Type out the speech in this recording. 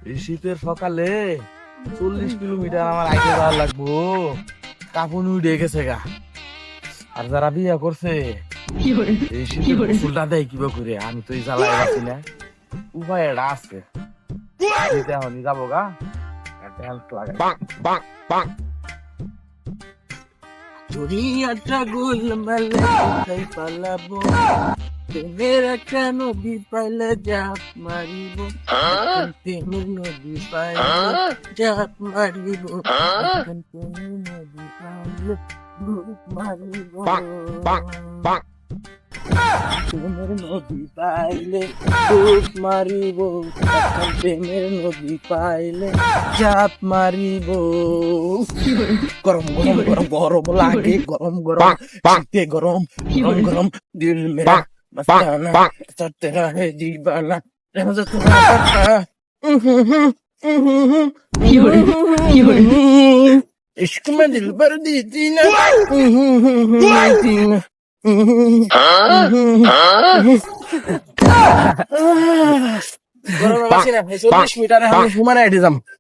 এই শীতের সকালে 40 কিলোমিটার আমার আগে যাওয়া লাগবো, কাপুন উঠে গেছে গা। আর যারা বিয়ে করছে এই শীতের ফুলটা দেয় কিবা করে, আমি তো এই জ্বালায় পাচ্ছি না। উপায় এটা আছে, এখনই যাবো গা, লাগাই দুনিয়াটা গোলমালে কোথায় পালাবো, প্রেমের একটা নদী পাইলে জাপ মারিব, প্রেমের নদী পাইলে জাপ মারিব, প্রেমের নদী পাইলে ডুব মারিব, প্রেমের নদী পাইলে ডুব মারিব, প্রেমের নদী পাইলে জাপ মারিব। গরম গরম গরম গরম লাগে, গরম গরম শীতে গরম গরম গরম দিল মেরা मस्ताना सब तेरा है दीवाना इश्क में दिल भर दी थी ना গরমের মাসে না 40 মিটারে আমি হুমানে আইতে যাম।